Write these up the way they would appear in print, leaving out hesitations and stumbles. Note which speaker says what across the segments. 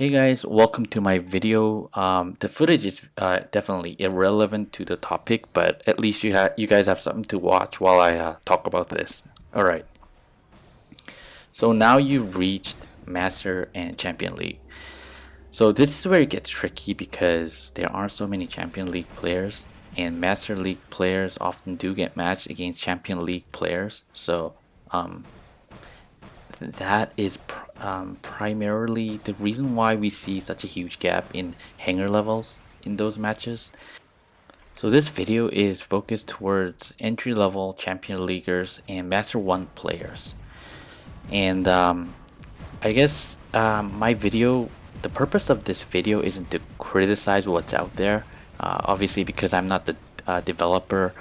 Speaker 1: Hey guys, welcome to my video. The footage is definitely irrelevant to the topic, but at least you guys have something to watch while I talk about this. All right. So now you've reached Master and Champion League. So this is where it gets tricky because there aren't so many Champion League players, and Master League players often do get matched against Champion League players. So um, that is primarily the reason why we see such a huge gap in hanger levels in those matches. So this video is focused towards entry-level Champion Leaguers and Master 1 players. And I guess the purpose of this video isn't to criticize what's out there, obviously because I'm not the developer.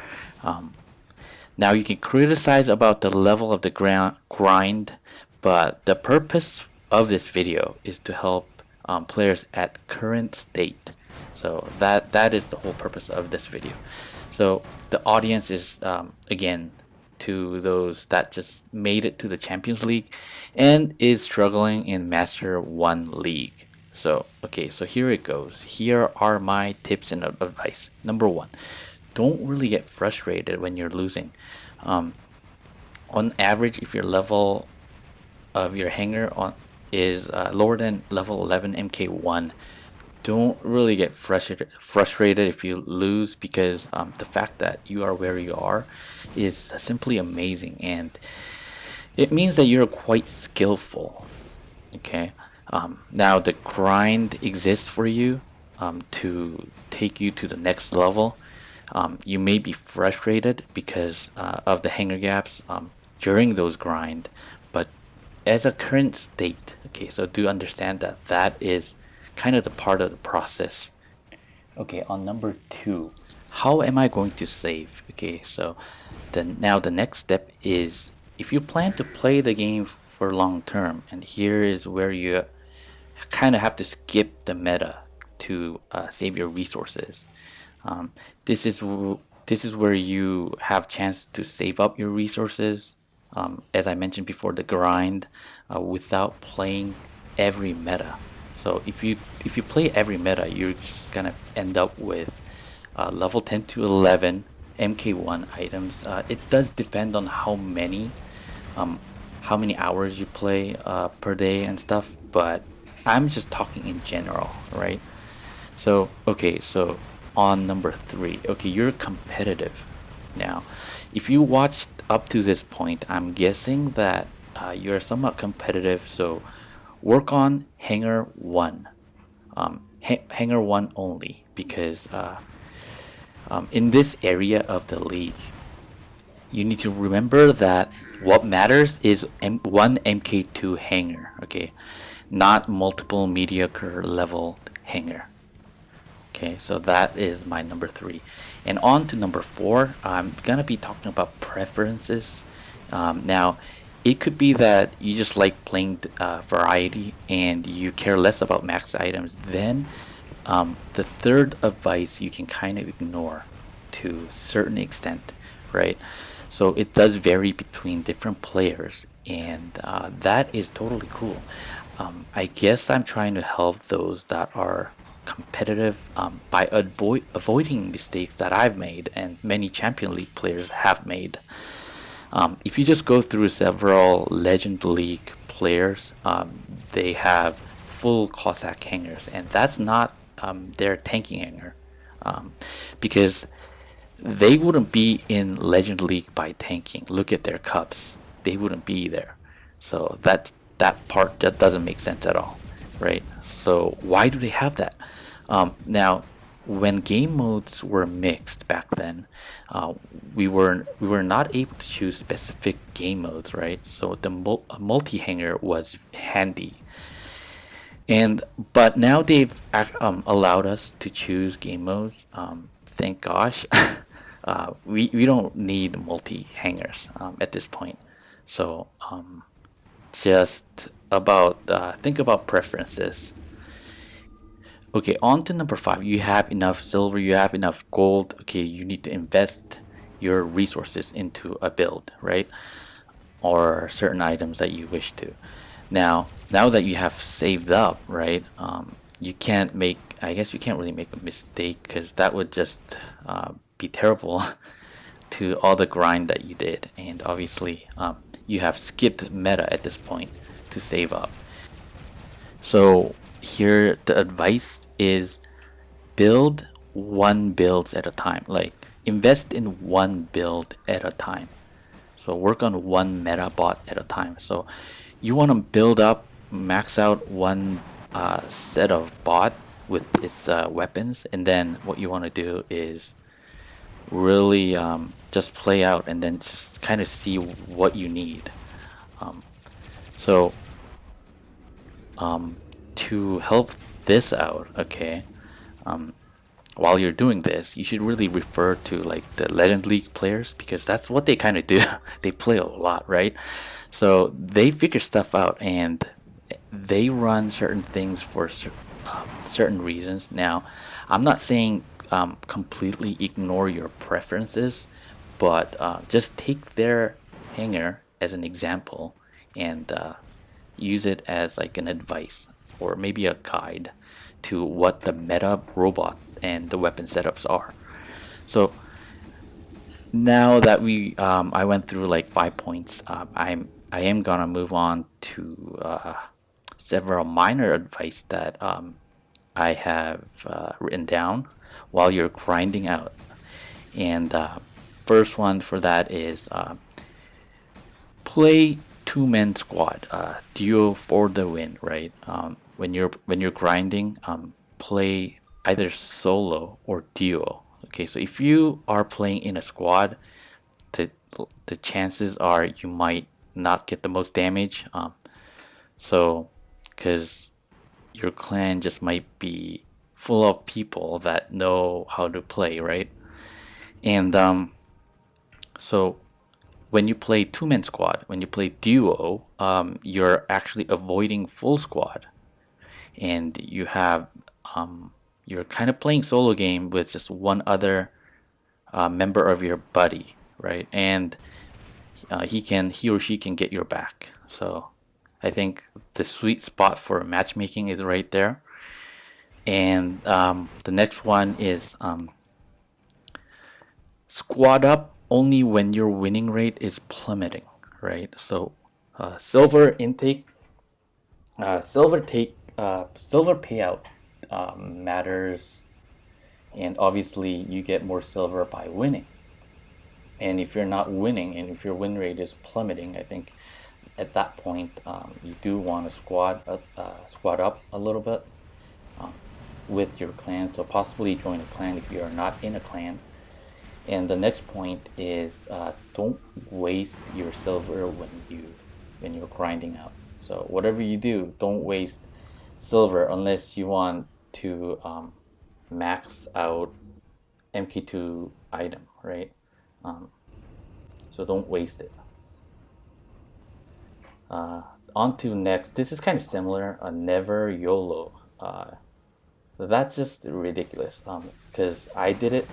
Speaker 1: Now you can criticize about the level of the grind, but the purpose of this video is to help players at current state. So that is the whole purpose of this video. So the audience is again to those that just made it to the Champions League and is struggling in Master 1 League. So okay, so here it goes. Here are my tips and advice. Number 1, don't really get frustrated when you're losing. On average, if your level of your hanger is lower than level 11 MK1, don't really get frustrated if you lose, because the fact that you are where you are is simply amazing, and it means that you're quite skillful. Okay, now the grind exists for you to take you to the next level. You may be frustrated because of the hanger gaps during those grind, but as a current state, okay, so do understand that that is kind of the part of the process. Okay, on number 2, how am I going to save? Okay, so now the next step is, if you plan to play the game for long term, and here is where you kind of have to skip the meta to save your resources. This is where you have chance to save up your resources. As I mentioned before, the grind without playing every meta. So if you play every meta, you're just gonna end up with level 10 to 11 MK1 items. It does depend on how many hours you play per day and stuff, but I'm just talking in general, right? So okay, so on number 3, okay, you're competitive. Now, if you watched up to this point, I'm guessing that you're somewhat competitive, so work on hanger 1. Hanger 1 only, because in this area of the league, you need to remember that what matters is one MK2 hanger, okay? Not multiple mediocre level hanger. Okay, so that is my number 3. And on to number 4, I'm gonna be talking about preferences. Now, it could be that you just like playing variety and you care less about max items. Then the third advice you can kind of ignore to a certain extent, right? So it does vary between different players, and that is totally cool. I guess I'm trying to help those that are competitive by avoiding mistakes that I've made and many Champion League players have made. If you just go through several Legend League players, they have full Cossack hangers, and that's not their tanking hanger, because they wouldn't be in Legend League by tanking. Look at their cups; they wouldn't be there. So that part that doesn't make sense at all, right? So why do they have that? Now, when game modes were mixed back then, we were not able to choose specific game modes, right? So the multi-hanger was handy, but now they've allowed us to choose game modes. Thank gosh. We don't need multi-hangers at this point. So just about think about preferences. Okay, on to number 5. You have enough silver, you have enough gold. Okay, you need to invest your resources into a build, right? Or certain items that you wish to. Now that you have saved up, right? You can't make. I guess you can't really make a mistake because that would just be terrible to all the grind that you did, and obviously you have skipped meta at this point to save up. So here the advice is build one build at a time. Like invest in one build at a time. So work on one meta bot at a time. So you want to build up, max out one set of bot with its weapons, and then what you want to do is really just play out and then just kind of see what you need. So to help this out, okay, while you're doing this, you should really refer to like the Legend League players because that's what they kind of do. They play a lot, right? So they figure stuff out and they run certain things for certain reasons. Now, I'm not saying completely ignore your preferences, but just take their hanger as an example and use it as like an advice or maybe a guide to what the meta robot and the weapon setups are. So now that I went through like 5 points, I am gonna move on to several minor advice that I have written down while you're grinding out. And first one for that is play two-man squad, duo for the win, right? When you're grinding, play either solo or duo. Okay, so if you are playing in a squad, the chances are you might not get the most damage. So because your clan just might be full of people that know how to play, right? And so when you play two-man squad, when you play duo, you're actually avoiding full squad, and you're kind of playing solo game with just one other member of your buddy, right? And he or she can get your back. So I think the sweet spot for matchmaking is right there. And the next one is squad up only when your winning rate is plummeting, right? So silver intake, silver payout matters, and obviously you get more silver by winning. And if you're not winning and if your win rate is plummeting, I think at that point you do want to squad up a little bit with your clan. So possibly join a clan if you are not in a clan. And the next point is don't waste your silver when you're grinding out. So whatever you do, don't waste silver unless you want to max out MK2 item, right? So don't waste it. On to next. This is kind of similar. Never YOLO. That's just ridiculous. Because I did it.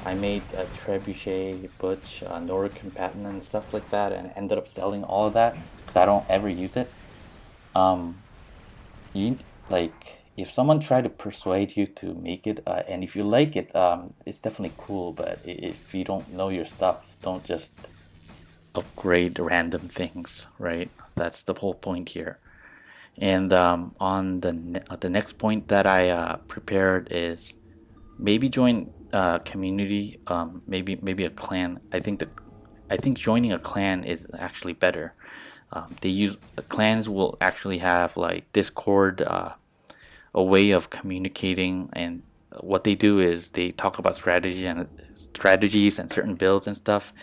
Speaker 1: I made a Trebuchet, Butch, Noric Combatant and stuff like that, and ended up selling all of that because I don't ever use it. If someone tried to persuade you to make it, and if you like it, it's definitely cool. But if you don't know your stuff, don't just upgrade random things, right? That's the whole point here. And on the next point that I prepared is maybe join a community, maybe a clan. I think joining a clan is actually better. Clans will actually have like Discord, a way of communicating, and what they do is they talk about strategies and certain builds and stuff,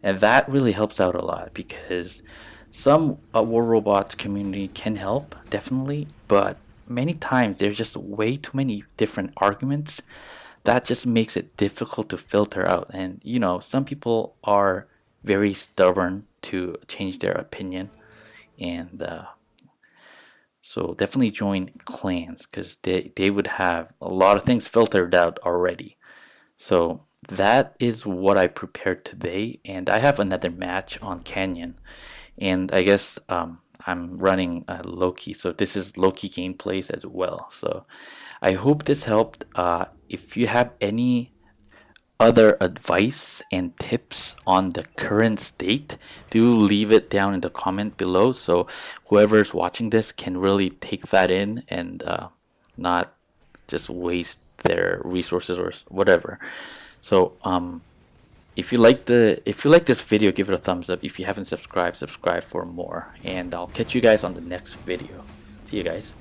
Speaker 1: and that really helps out a lot because some War Robots community can help definitely, but many times there's just way too many different arguments that just makes it difficult to filter out. And some people are very stubborn to change their opinion, and so definitely join clans because they would have a lot of things filtered out already. So that is what I prepared today, and I have another match on Canyon, and I guess I'm running low-key, so this is low-key gameplays as well. So I hope this helped. If you have any other advice and tips on the current state, do leave it down in the comment below, so whoever's watching this can really take that in and not just waste their resources or whatever. So if you like this video, give it a thumbs up. If you haven't subscribed, subscribe for more, and I'll catch you guys on the next video. See you guys.